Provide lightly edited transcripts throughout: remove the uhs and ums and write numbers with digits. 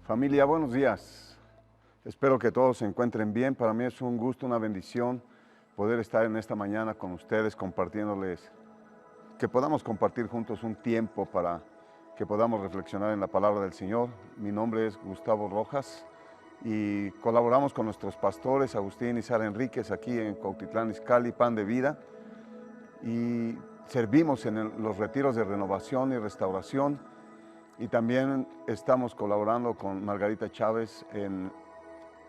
Familia, buenos días. Espero que todos se encuentren bien. Para mí es un gusto, una bendición poder estar en esta mañana con ustedes compartiéndoles, que podamos compartir juntos un tiempo para que podamos reflexionar en la palabra del Señor. Mi nombre es Gustavo Rojas y colaboramos con nuestros pastores Agustín y Sara Enríquez aquí en Cuautitlán Izcalli, Pan de Vida, y servimos en los retiros de renovación y restauración. Y también estamos colaborando con Margarita Chávez en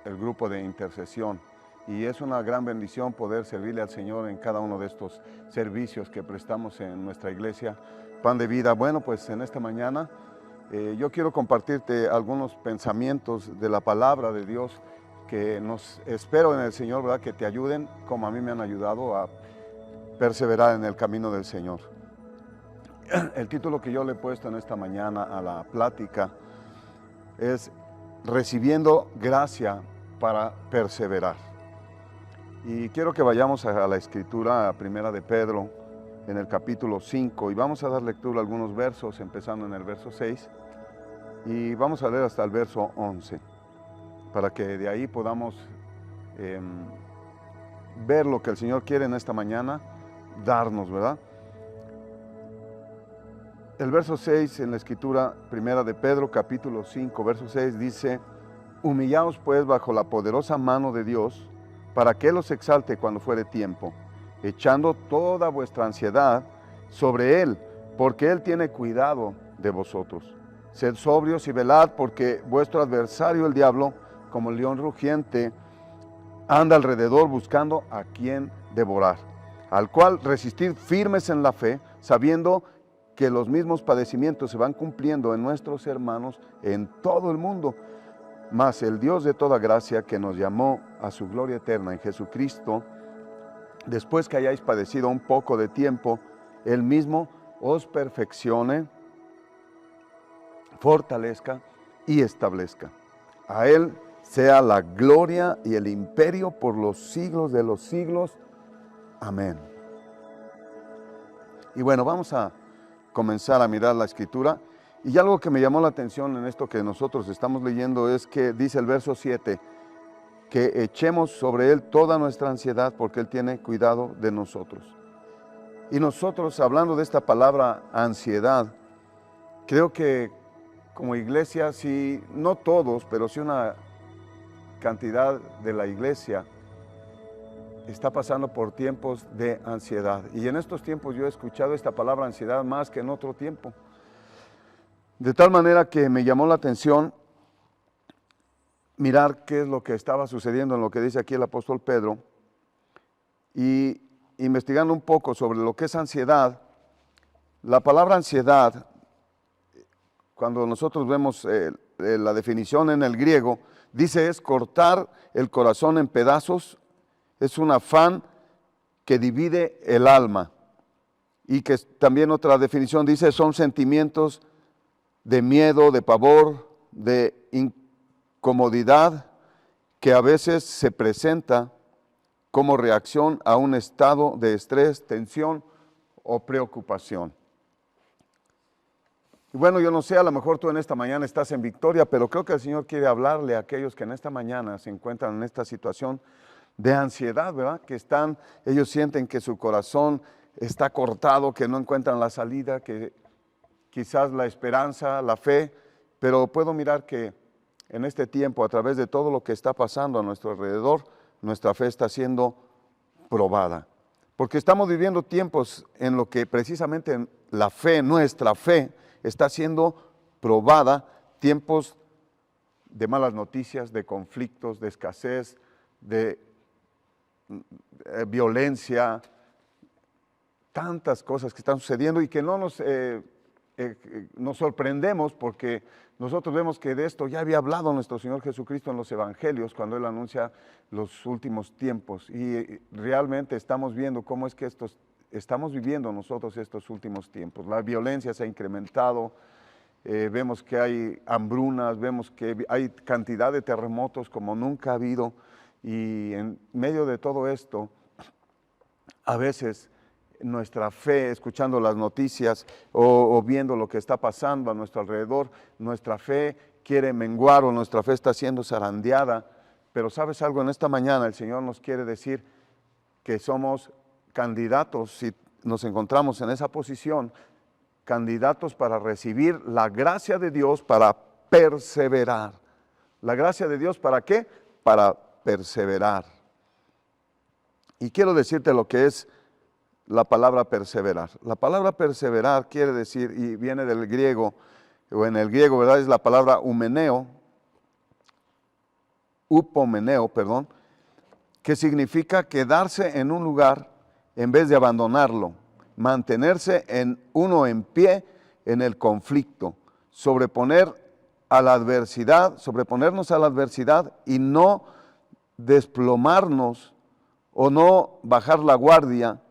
el grupo de intercesión. Y es una gran bendición poder servirle al Señor en cada uno de estos servicios que prestamos en nuestra iglesia Pan de Vida. Bueno, pues en esta mañana yo quiero compartirte algunos pensamientos de la palabra de Dios que espero en el Señor, ¿verdad?, que te ayuden como a mí me han ayudado a perseverar en el camino del Señor. El título que yo le he puesto en esta mañana a la plática es Recibiendo gracia para perseverar. Y quiero que vayamos a la escritura, a Primera de Pedro, en el capítulo 5, y vamos a dar lectura a algunos versos, empezando en el verso 6, y vamos a leer hasta el verso 11, para que de ahí podamos ver lo que el Señor quiere en esta mañana darnos, ¿verdad? El verso 6 en la escritura Primera de Pedro, capítulo 5, verso 6 dice: Humillaos pues bajo la poderosa mano de Dios, para que Él os exalte cuando fuere tiempo, echando toda vuestra ansiedad sobre Él, porque Él tiene cuidado de vosotros. Sed sobrios y velad, porque vuestro adversario el diablo, como león rugiente, anda alrededor buscando a quien devorar, al cual resistid firmes en la fe, sabiendo que los mismos padecimientos se van cumpliendo en nuestros hermanos en todo el mundo. Mas el Dios de toda gracia, que nos llamó a su gloria eterna en Jesucristo, después que hayáis padecido un poco de tiempo, Él mismo os perfeccione, fortalezca y establezca. A Él sea la gloria y el imperio por los siglos de los siglos. Amén. Y bueno, vamos a comenzar a mirar la escritura, y algo que me llamó la atención en esto que nosotros estamos leyendo es que dice el verso 7, que echemos sobre Él toda nuestra ansiedad porque Él tiene cuidado de nosotros. Y nosotros, hablando de esta palabra ansiedad, creo que como iglesia, sí, no todos, pero sí una cantidad de la iglesia está pasando por tiempos de ansiedad. Y en estos tiempos yo he escuchado esta palabra ansiedad más que en otro tiempo. De tal manera que me llamó la atención mirar qué es lo que estaba sucediendo en lo que dice aquí el apóstol Pedro, y investigando un poco sobre lo que es ansiedad. La palabra ansiedad, cuando nosotros vemos la definición en el griego, dice es cortar el corazón en pedazos. Es un afán que divide el alma, y que también otra definición dice son sentimientos de miedo, de pavor, de incomodidad que a veces se presenta como reacción a un estado de estrés, tensión o preocupación. Y bueno, yo no sé, a lo mejor tú en esta mañana estás en victoria, pero creo que el Señor quiere hablarle a aquellos que en esta mañana se encuentran en esta situación de ansiedad, ¿verdad? Que ellos sienten que su corazón está cortado, que no encuentran la salida, que quizás la esperanza, la fe, pero puedo mirar que en este tiempo, a través de todo lo que está pasando a nuestro alrededor, nuestra fe está siendo probada. Porque estamos viviendo tiempos en lo que precisamente la fe, nuestra fe, está siendo probada, tiempos de malas noticias, de conflictos, de escasez, de violencia, tantas cosas que están sucediendo y que no nos sorprendemos, porque nosotros vemos que de esto ya había hablado nuestro Señor Jesucristo en los evangelios cuando Él anuncia los últimos tiempos, y realmente estamos viendo cómo es que estamos viviendo nosotros estos últimos tiempos. La violencia se ha incrementado, vemos que hay hambrunas, vemos que hay cantidad de terremotos como nunca ha habido, y en medio de todo esto, a veces nuestra fe, escuchando las noticias o viendo lo que está pasando a nuestro alrededor, nuestra fe quiere menguar o nuestra fe está siendo zarandeada. Pero ¿sabes algo? En esta mañana el Señor nos quiere decir que somos candidatos, si nos encontramos en esa posición, candidatos para recibir la gracia de Dios para perseverar. ¿La gracia de Dios para qué? Para perseverar. Y quiero decirte lo que es la palabra perseverar. La palabra perseverar quiere decir, y viene del griego, o en el griego, ¿verdad? Es la palabra upomeneo, perdón, que significa quedarse en un lugar en vez de abandonarlo, mantenerse en pie en el conflicto, sobreponernos a la adversidad y no desplomarnos o no bajar la guardia.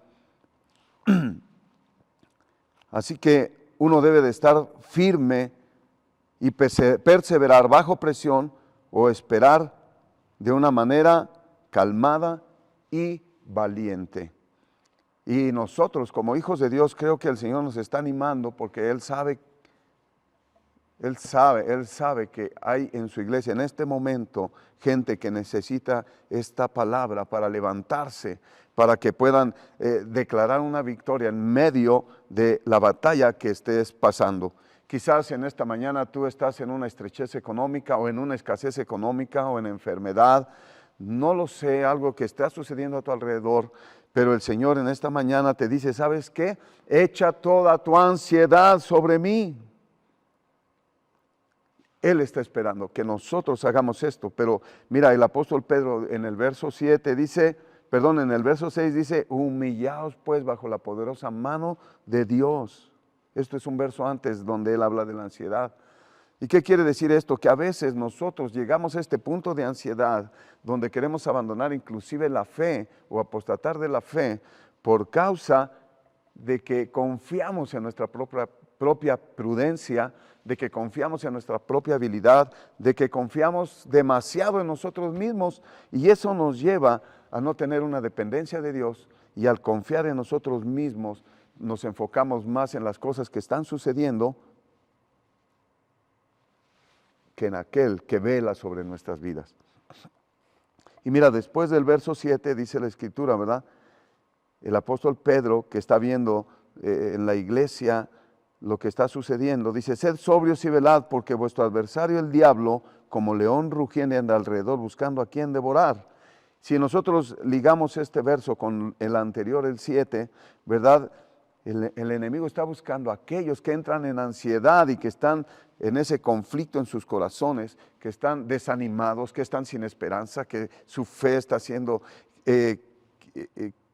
Así que uno debe de estar firme y perseverar bajo presión o esperar de una manera calmada y valiente. Y nosotros como hijos de Dios creo que el Señor nos está animando porque Él sabe que hay en su iglesia en este momento gente que necesita esta palabra para levantarse, para que puedan declarar una victoria en medio de la batalla que estés pasando. Quizás en esta mañana tú estás en una estrechez económica o en una escasez económica o en enfermedad, no lo sé, algo que está sucediendo a tu alrededor, pero el Señor en esta mañana te dice, ¿sabes qué? Echa toda tu ansiedad sobre mí. Él está esperando que nosotros hagamos esto, pero mira, el apóstol Pedro en el verso en el verso 6 dice, humillaos pues bajo la poderosa mano de Dios. Esto es un verso antes donde él habla de la ansiedad. ¿Y qué quiere decir esto? Que a veces nosotros llegamos a este punto de ansiedad donde queremos abandonar inclusive la fe o apostatar de la fe por causa de que confiamos en nuestra propia prudencia, de que confiamos en nuestra propia habilidad, de que confiamos demasiado en nosotros mismos y eso nos lleva a no tener una dependencia de Dios y al confiar en nosotros mismos nos enfocamos más en las cosas que están sucediendo que en aquel que vela sobre nuestras vidas. Y mira, después del verso 7 dice la Escritura, ¿verdad? El apóstol Pedro, que está viendo en la iglesia lo que está sucediendo, dice, sed sobrios y velad, porque vuestro adversario el diablo, como león rugiente anda alrededor buscando a quien devorar. Si nosotros ligamos este verso con el anterior, el 7, ¿verdad? El enemigo está buscando a aquellos que entran en ansiedad y que están en ese conflicto en sus corazones, que están desanimados, que están sin esperanza, que su fe está siendo,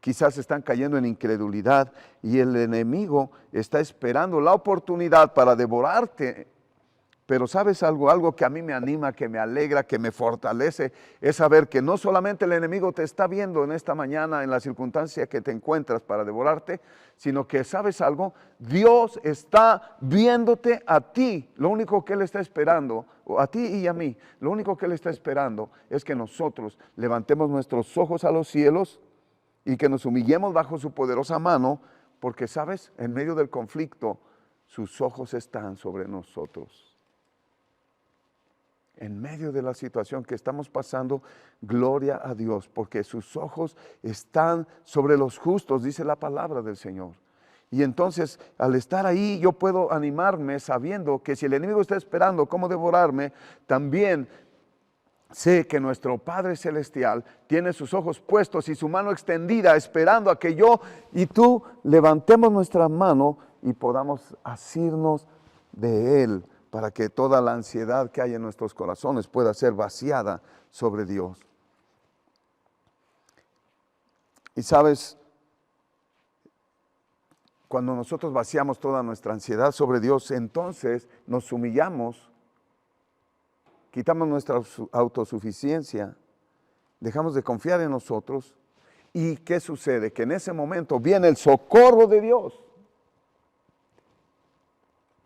quizás están cayendo en incredulidad y el enemigo está esperando la oportunidad para devorarte. Pero ¿sabes algo? Algo que a mí me anima, que me alegra, que me fortalece, es saber que no solamente el enemigo te está viendo en esta mañana, en la circunstancia que te encuentras para devorarte, sino que, ¿sabes algo? Dios está viéndote a ti. Lo único que Él está esperando, a ti y a mí, lo único que Él está esperando es que nosotros levantemos nuestros ojos a los cielos y que nos humillemos bajo su poderosa mano, porque, ¿sabes? En medio del conflicto, sus ojos están sobre nosotros. En medio de la situación que estamos pasando, gloria a Dios, porque sus ojos están sobre los justos, dice la palabra del Señor. Y entonces, al estar ahí, yo puedo animarme sabiendo que si el enemigo está esperando cómo devorarme, también sé que nuestro Padre Celestial tiene sus ojos puestos y su mano extendida, esperando a que yo y tú levantemos nuestra mano y podamos asirnos de Él, para que toda la ansiedad que hay en nuestros corazones pueda ser vaciada sobre Dios. Y sabes, cuando nosotros vaciamos toda nuestra ansiedad sobre Dios, entonces nos humillamos, quitamos nuestra autosuficiencia, dejamos de confiar en nosotros. ¿Y qué sucede? Que en ese momento viene el socorro de Dios.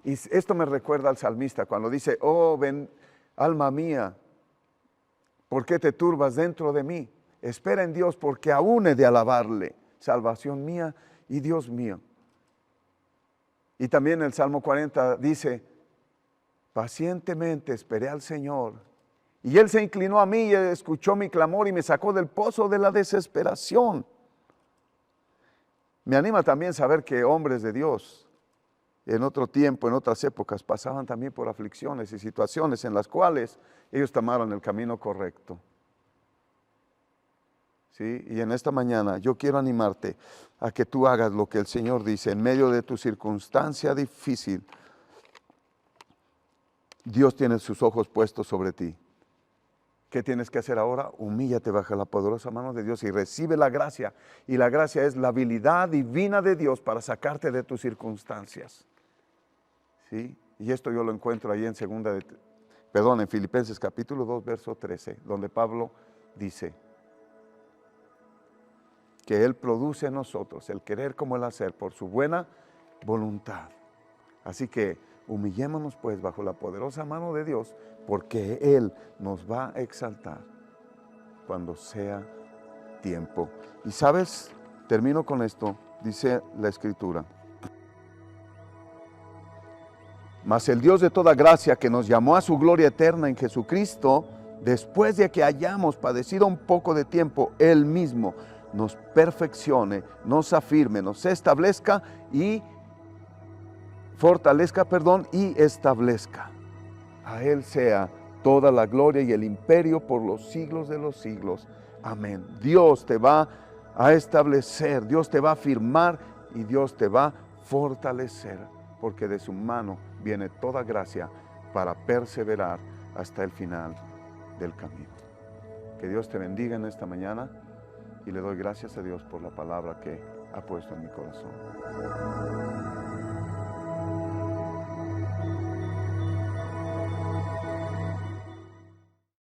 Y esto me recuerda al salmista cuando dice, oh, ven, alma mía, ¿por qué te turbas dentro de mí? Espera en Dios porque aún he de alabarle, salvación mía y Dios mío. Y también el Salmo 40 dice, pacientemente esperé al Señor, y Él se inclinó a mí y escuchó mi clamor y me sacó del pozo de la desesperación. Me anima también saber que hombres de Dios en otro tiempo, en otras épocas, pasaban también por aflicciones y situaciones en las cuales ellos tomaron el camino correcto. ¿Sí? Y en esta mañana yo quiero animarte a que tú hagas lo que el Señor dice en medio de tu circunstancia difícil. Dios tiene sus ojos puestos sobre ti. ¿Qué tienes que hacer ahora? Humíllate bajo la poderosa mano de Dios y recibe la gracia. Y la gracia es la habilidad divina de Dios para sacarte de tus circunstancias. ¿Sí? Y esto yo lo encuentro ahí en en Filipenses capítulo 2, verso 13, donde Pablo dice que Él produce en nosotros el querer como el hacer por su buena voluntad. Así que humillémonos pues bajo la poderosa mano de Dios, porque Él nos va a exaltar cuando sea tiempo. Y sabes, termino con esto, dice la Escritura. Mas el Dios de toda gracia, que nos llamó a su gloria eterna en Jesucristo, después de que hayamos padecido un poco de tiempo, Él mismo nos perfeccione, nos afirme, nos establezca y fortalezca, y establezca. A Él sea toda la gloria y el imperio por los siglos de los siglos. Amén. Dios te va a establecer, Dios te va a afirmar y Dios te va a fortalecer, porque de su mano viene toda gracia para perseverar hasta el final del camino. Que Dios te bendiga en esta mañana y le doy gracias a Dios por la palabra que ha puesto en mi corazón.